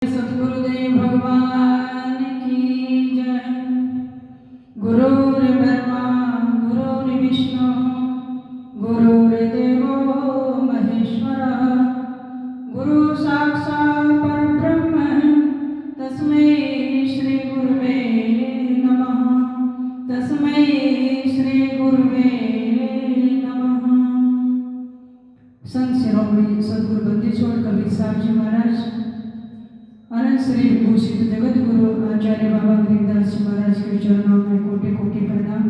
सद्गुरुदेव भगवान की जय। गुरुर्ब्रह्मा गुरुर्विष्णु गुरुर्देवो महेश्वरः गुरु साक्षात् परब्रह्म तस्मै श्री गुरुवे नमः। तस्मै श्री गुरुवे नमः। संत शिरोमणि सद्गुरु बंदीछोड़ कबीर साहब जी महाराज, अनंत श्री विभूषित जगत गुरु आचार्य बाबा गरीबदास जी महाराज के चरणों में कोटि कोटि प्रणाम।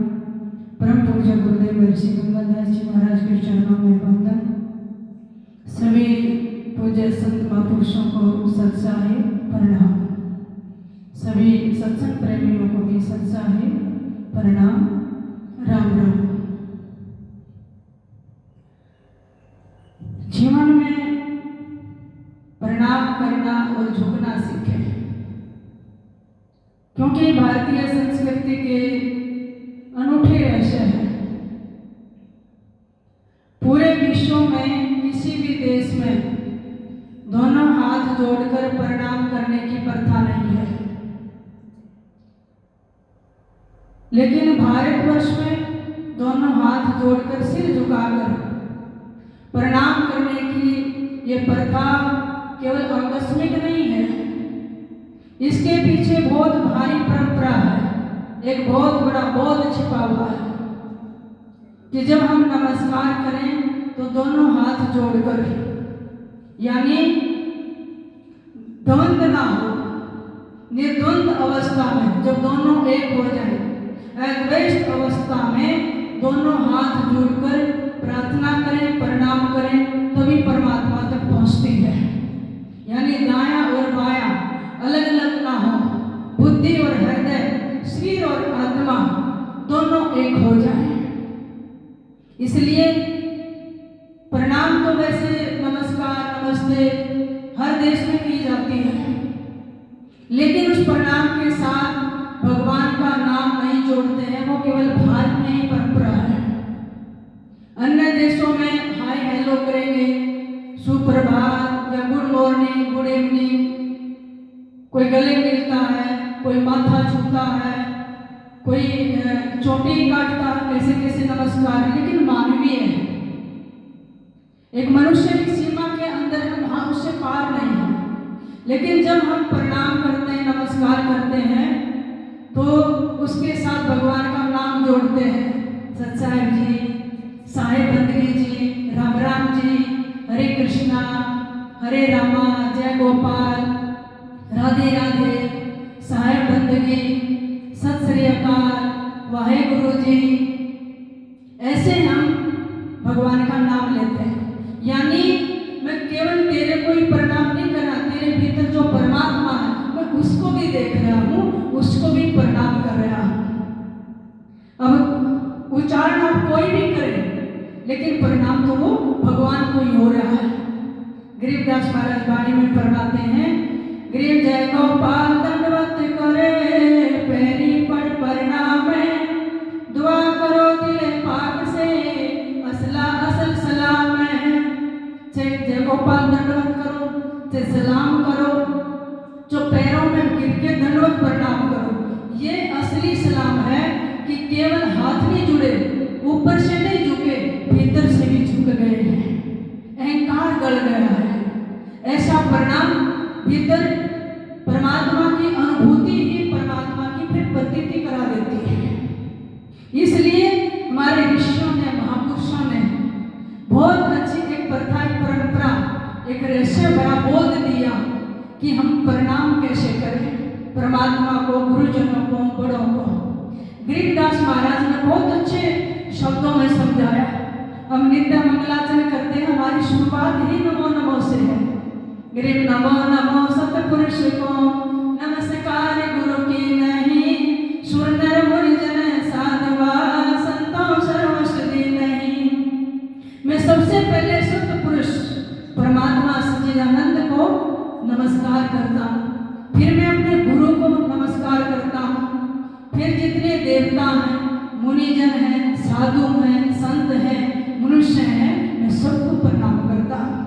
परम पूज्य गुरुदेव ऋषि गंगादास जी महाराज के चरणों में वंदन। सभी पूज्य संत महापुरुषों को सत्साहे प्रणाम। सभी सत्संग प्रेमियों को भी सत्साहे प्रणाम। राम राम। जीवन में प्रणाम करना और झुकना सीखें, क्योंकि भारतीय संस्कृति के अनूठे रहस्य हैं। पूरे विश्व में किसी भी देश में दोनों हाथ जोड़कर प्रणाम करने की प्रथा नहीं है, लेकिन भारतवर्ष में दोनों हाथ जोड़कर सिर झुकाकर प्रणाम करने की ये प्रथा केवल आकस्मिक नहीं है। इसके पीछे बहुत भारी परंपरा है, एक बहुत बड़ा बोध छिपा हुआ है कि जब हम नमस्कार करें तो दोनों हाथ जोड़कर, यानी द्वंद्व ना हो, निर्द्वंद अवस्था में जब दोनों एक हो जाए, अद्वैत अवस्था में दोनों हाथ जोड़कर प्रार्थना करें, प्रणाम करें, तभी परमात्मा तक पहुंचती है। यानी दायां और बायां अलग अलग ना हो, बुद्धि और हृदय, शरीर और आत्मा दोनों एक हो जाए। इसलिए प्रणाम तो वैसे नमस्कार नमस्ते हर देश में की जाती है, लेकिन उस प्रणाम के साथ भगवान का नाम नहीं जोड़ते हैं। वो केवल भारत में ही परंपरा है। अन्य देशों में हाय हेलो करेंगे, सुप्रभात या गुड मॉर्निंग, गुड इवनिंग, कोई गले मिलता है, कोई माथा छूता है, कोई चोटी काटता है, कैसे कैसे नमस्कार है, लेकिन मानवीय है। एक मनुष्य की सीमा के अंदर हम उससे पार नहीं है। लेकिन जब हम प्रणाम करते हैं, नमस्कार करते हैं, तो उसके साथ भगवान का नाम जोड़ते हैं। सत्साहेब जी, साहेब बंदगी जी, राम राम जी, हरे कृष्णा, हरे रामा, जय गोपाल, राधे राधे, साहेब बंदगी, सत श्री अकाल, वाहे गुरु जी, ऐसे हम भगवान का नाम लेते हैं। यानी मैं केवल तेरे को ही प्रणाम नहीं कर रहा, तेरे भीतर जो परमात्मा है मैं उसको भी देख रहा हूँ, उसको भी प्रणाम कर रहा हूँ। अब उच्चारण आप कोई भी करें, लेकिन परिणाम तो वो भगवान को ही हो रहा है। गरीबदास महाराज वाणी में फरमाते हैं, गरीब जय गोपाल दंडवत करे, पैरी पड़ प्रणाम है, दुआ करो दिले पाक से, असला असल सलाम है। जय गोपाल दंडवत करो, जय सलाम करो, जो पैरों में गिर के दंडवत प्रणाम करो, ये असली सलाम है कि केवल हाथ नहीं जुड़े, ऊपर से नहीं झुके, भीतर से भी झुक गए हैं, अहंकार गल गया है। ऐसा प्रणाम भीतर परमात्मा की अनुभूति ही परमात्मा की फिर प्रतीति करा देती है। इसलिए हमारे ऋषियों ने, महापुरुषों ने बहुत अच्छी एक प्रथा, एक परंपरा, एक रहस्य भरा बोध दिया कि हम प्रणाम कैसे करें परमात्मा को, गुरुजनों को, बड़ों को। गरीबदास महाराज ने बहुत अच्छे शब्दों में समझाया। हम नित्य मंगलाचरण करते हैं, हमारी शुरुआत ही नमो नमो से है। गरीब नमो नमो सतपुरुष को, नमस्कार गुरु की नहीं, सुर नर मुनि जन साधवा, संतों सर्वसुधि नहीं। मैं सबसे पहले सतपुरुष परमात्मा सच्चिदानंद को नमस्कार करता हूँ, फिर मैं अपने गुरु को नमस्कार करता हूँ, फिर जितने देवता हैं, मुनिजन हैं, साधु हैं, संत हैं, मनुष्य हैं, मैं सबको प्रणाम करता हूँ।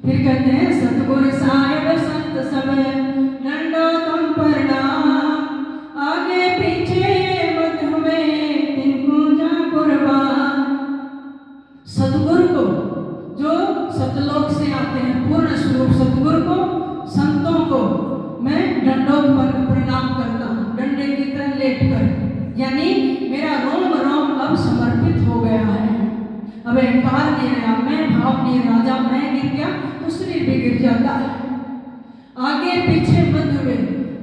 फिर कहते हैं सतगुरु साहिब संत सब नंडो तुम प्रणाम, आगे पीछे मत हुए तिनको जा कुर्बान। सतगुरु को जो सतलोक से आते हैं, पूर्ण स्वरूप सतगुरु को, संतों को मैं दंडोत पर प्रणाम करता हूँ, डंडे की तरह लेट कर, यानी मेरा रोम रोम अब समर्पित हो गया है। अब अहंकार नहीं रहा, मैं भाव नहीं रहा, जब मैं गिर गया तो शरीर भी गिर जाता है। आगे पीछे मत हुए,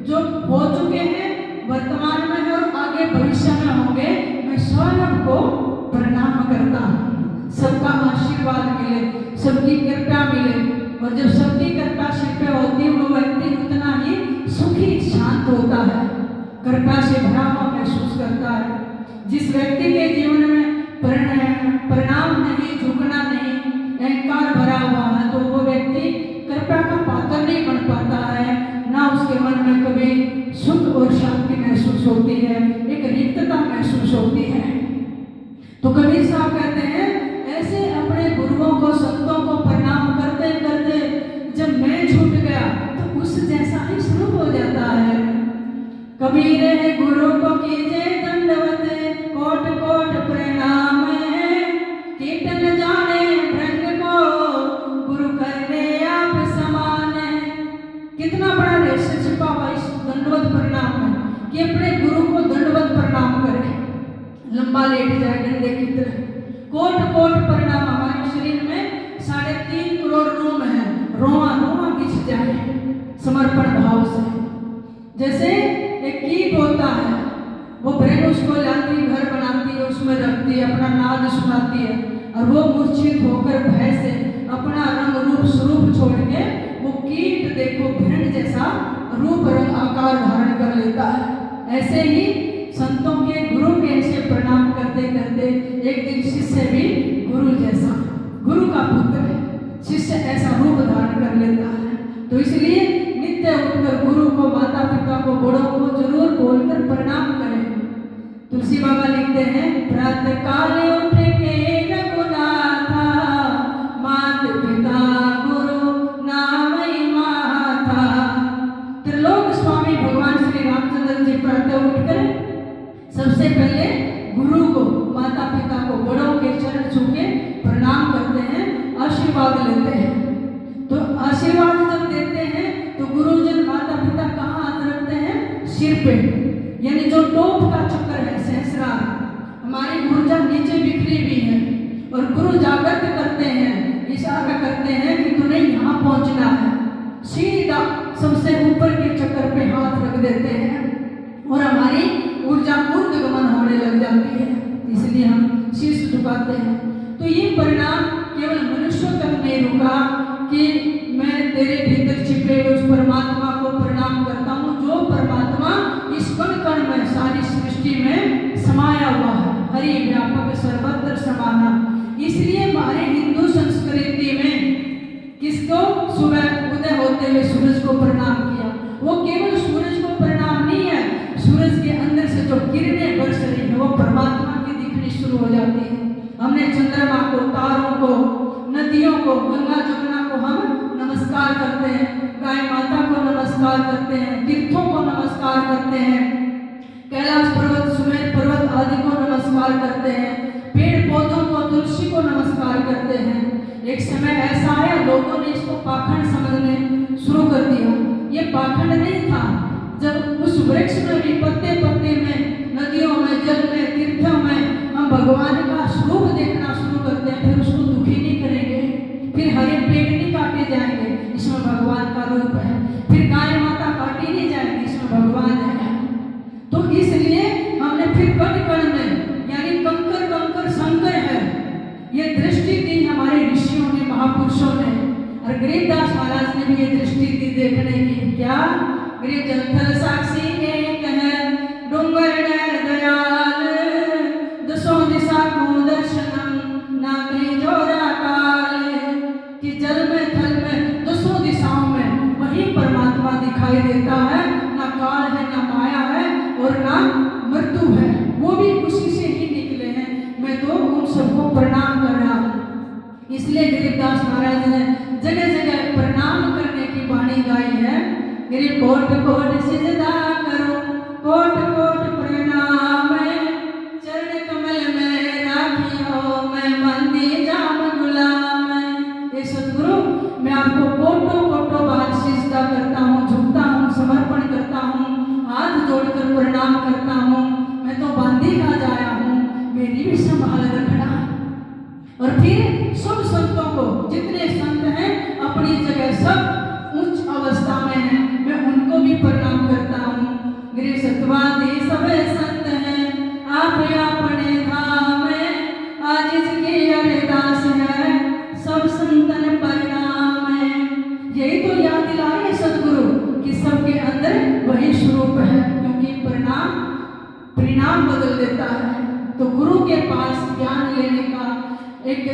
जो हो चुके हैं वर्तमान में है और आगे भविष्य में होंगे, मैं स्वयं को प्रणाम करता हूँ। सबका आशीर्वाद मिले, सबकी कृपा मिले, और जब सबकी कृपा सिर पे होती है वो व्यक्ति उतना ही सुखी शांत होता है, कृपा से भरा हुआ महसूस करता है। जिस व्यक्ति के जीवन में प्रणाम नहीं, झुकना नहीं, अहंकार भरा हुआ है, तो वो व्यक्ति कृपा का पात्र नहीं बन पाता है, ना उसके मन में कभी सुख और शांति महसूस होती है, एक रिक्तता महसूस होती है। तो कबीर साहब कहते हैं ऐसे अपने गुरुओं को, संतों को प्रणाम करते करते जब मैं छूट गया तो उस जैसा ही स्वरूप हो जाता है। कबीर है गुरु को कीजे दंडवत, कोट कोट प्रणाम, कीटन जाने भृंग को गुरु करने आप समान। कितना बड़ा रहस्य छिपा हुआ इस दंडवत प्रणाम में, कि अपने गुरु को दंडवत प्रणाम करें, लंबा लेट जाए डंडे की तरह। कोट कोट प्रणाम, हमारे शरीर में 3.5 करोड़ रोम है, रोमा रोमा बिछ जाए समर्पण भाव से। जैसे एक कीट होता है, वो ब्रेन उसको लाती, घर बनाती है, उसमें रखती है, अपना नाद सुनाती है, और वो मूर्छित होकर भय से अपना रंग रूप स्वरूप छोड़ के वो कीट देखो भ्रंड जैसा रूप रंग आकार धारण कर लेता है। ऐसे ही संतों के, गुरु के ऐसे प्रणाम करते करते एक दिन शिष्य भी गुरु जैसा, गुरु का पुत्र है, शिष्य ऐसा रूप धारण कर लेता है। तो इसलिए नित्य उठकर गुरु को, माता पिता को, बड़ों को जरूर बोलकर प्रणाम करें। तुलसी बाबा लिखते हैं प्रातः काल उठ के रघुनाथा, मात पिता गुरु नामई माथा। त्रिलोक स्वामी भगवान श्री रामचंद्र जी प्रातः उठकर सबसे पहले गुरु को, माता पिता को, बड़ों के चरण छू के प्रणाम करते हैं, आशीर्वाद लेते हैं। तो आशीर्वाद जब देते हैं तो गुरुजन, माता पिता कहाँ हाथ रखते हैं? सिर पे, यानी जो टोप का चक्कर है, सहस्रार, हमारी ऊर्जा नीचे बिखरी हुई है, और गुरु जागृत करते हैं, इशारा करते हैं कि तुम्हें यहाँ पहुँचना है। सीधा सबसे ऊपर के चक्कर पे हाथ रख देते हैं और हमारी ऊर्जा ऊर्ध्वगमन होने लग जाती है, इसलिए हम शीश झुकाते हैं। तो ये परिणाम केवल मनुष्यों तक नहीं रुका कि मैं तेरे भीतर छिपे हुए उस परमात्मा को प्रणाम करता हूँ, जो परमात्मा इस कण कण में, सारी सृष्टि में समाया हुआ है, हरि व्यापक सर्वत्र समाना। इसलिए हमारे हिंदू संस्कृति में किसको? सुबह उदय होते हुए सूरज को प्रणाम किया। वो केवल सूरज को प्रणाम नहीं है, सूरज के अंदर से जो किरणें बरस रही है वो परमात्मा की दिखनी शुरू हो जाती है। हमने चंद्रमा को, तारों को, नदियों को, गंगा जमुना को हम नमस्कार करते हैं, गाय माता को नमस्कार करते हैं, तीर्थों को नमस्कार करते हैं, कैलाश पर्वत, सुमेर पर्वत आदि को नमस्कार करते हैं, पेड़ पौधों को, तुलसी को नमस्कार करते हैं। एक समय ऐसा आया, लोगों ने इसको पाखंड समझने शुरू कर दिया। ये पाखंड नहीं था, जब उस वृक्ष में भी पत्ते पत्ते में, नदियों में, जल में, तीर्थों में हम भगवान का स्वरूप देखना शुरू करते हैं, फिर उसको दुखी नहीं करेंगे, फिर हरे पेड़ नहीं काटे जाएंगे, इसमें भगवान का रूप है, फिर गाय माता काटी नहीं जाएगी, इसमें भगवान है। तो इसलिए हमने फिर कण कण में, यानी कंकर कंकर शंकर है, ये दृष्टि दी हमारे ऋषियों ने, महापुरुषों ने, और गरीबदास महाराज ने भी ये दृष्टि दी देखने की। क्या? गरीब जंथल साक्षी एक है, डूंगर नैन दयाल, दसों दिशा को दर्शनम, नागरी जोरा काल। कि जल में, थल में, दसों दिशाओं में वही परमात्मा दिखाई देता है, ना काल है, ना माया है, और ना मृत्यु है, वो भी उसी से ही निकले हैं। मैं तो उन सबको प्रणाम कर रहा हूँ। इसलिए गरीबदास महाराज ने जगह जगह गिरी कोट कोट सिजदा करो, कोट कोट प्रणाम है, चरण कमल में राखियो, मैं बंदी जाम गुलाम है। ये सतगुरु, मैं आपको कोटो कोटो बार सिजदा करता हूँ, झुकता हूँ, समर्पण करता हूँ, हाथ जोड़कर प्रणाम करता हूँ। मैं तो बांदी का जाया हूँ, मेरी भी संभाल रखना। और फिर सब संतों को, जितने संत हैं अपनी जगह सब उच्च अवस्था में हैं, मैं उनको भी प्रणाम करता हूँ। गिरि सतवादी सब संत हैं, आप अपने धाम में, आज इसकी अरदास है, सब संतन परिणाम है। यही तो याद दिला रहे सदगुरु कि सबके अंदर वही स्वरूप है, क्योंकि परिणाम बदल देता है। तो गुरु के पास ज्ञान लेने का एक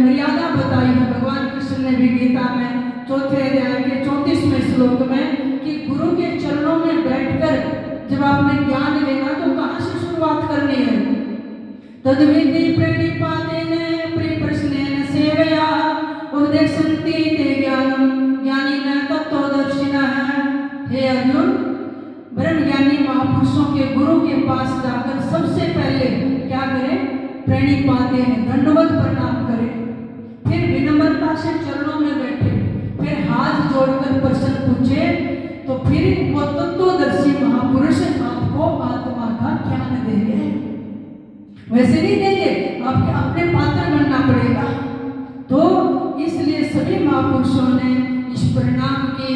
मर्यादा बताई है भगवान कृष्ण ने भी गीता में 4 अध्याय के 34वें श्लोक में, कि गुरु के चरणों में बैठकर जब आपने ज्ञान लेना तो कहाँ से शुरुआत करनी है। तद्विधि प्रणिपातेन प्रियप्रश्नेन सेवया, उपदेशन्ति ते ज्ञानम ज्ञानिन तत्त्वदर्शिनः। हे अर्जुन, ब्रह्मज्ञानी महापुरुषों के गुरु के पास जाकर सबसे पहले क्या करें? प्रणिपातेन, दंडवत प्रणाम करें, फिर विनम्रता से चरणों में बैठे, फिर हाथ जोड़कर प्रश्न पूछे, तो फिर वो तत्वदर्शी महापुरुष आपको आत्मा का ज्ञान देंगे। वैसे नहीं देंगे, आपके अपने पात्र बनना पड़ेगा। तो इसलिए सभी महापुरुषों ने इस प्रणाम की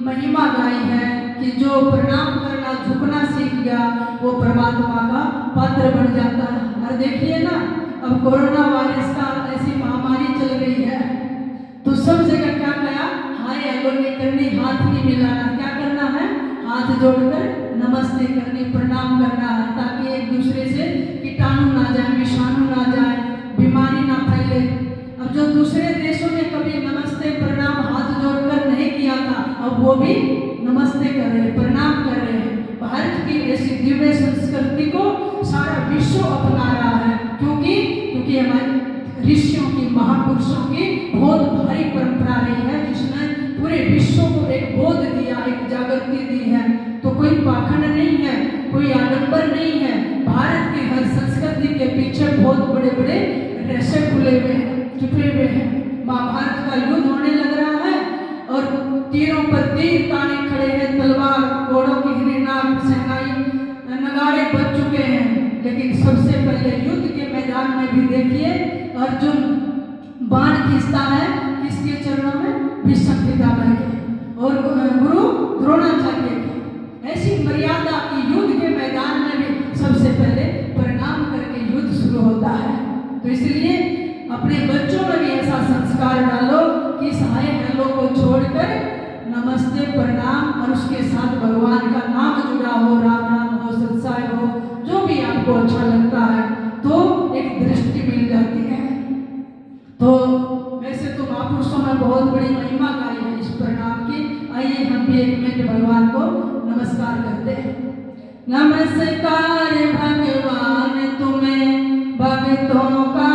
महिमा गाई है कि जो प्रणाम करना, झुकना सीख गया वो परमात्मा का पात्र बन जाता है। और देखिए ना, अब कोरोना वायरस का ऐसी महामारी चल रही है, तो सब जगह क्या कहा? हाय हेलो नहीं करनी, हाथ नहीं मिलाना, क्या करना है? हाथ जोड़कर नमस्ते करनी, प्रणाम करना है, ताकि एक दूसरे से कीटाणु ना जाए, विषाणु ना जाए, बीमारी ना फैले। अब जो दूसरे देशों में कभी नमस्ते प्रणाम हाथ जोड़कर नहीं किया था, अब वो भी नमस्ते कर रहे, प्रणाम कर रहे हैं। भारत की ऐसी दिव्य संस्कृति को सारा विश्व अपना रहा है, क्योंकि हमारे ऋषियों की, महापुरुषों की बहुत भारी परंपरा रही है, जिसने पूरे विश्व को एक बोध दिया, एक जागृति दी है। तो कोई पाखंड नहीं है, कोई आडंबर नहीं है। भारत की हर संस्कृति के पीछे बहुत बड़े बड़े रहस्य खुले हुए हैं, छुपे हुए हैं। महाभारत का युद्ध होने लग रहा है और तीरों पर तीर ताने खड़े हैं, तलवार, घोड़ों की हिरनाक सेनाई, नगाड़े बज चुके हैं। लेकिन सबसे पहले युद्ध के मैदान में भी देखिए, अर्जुन बाण खींचता है किसके चरणों में? भीष्म पितामह के, और गुरु द्रोणाचार्य के। ऐसी मर्यादा की युद्ध के मैदान में भी सबसे पहले प्रणाम करके युद्ध शुरू होता है। तो इसलिए अपने बच्चों में भी ऐसा संस्कार डालो कि हाय हेलो को छोड़कर नमस्ते प्रणाम, और उसके साथ भगवान का नाम जुड़ा हो, राम नाम हो, सत्साई हो, जो भी आपको अच्छा लगता है, तो एक दृष्टि मिल जाती है। तो वैसे तो महापुरुषों में बहुत बड़ी महिमा गाई है इस प्रणाम की। आइए हम भी 1 मिनट भगवान को नमस्कार करते हैं। नमस्कार भगवान तुम्हें भक्तों का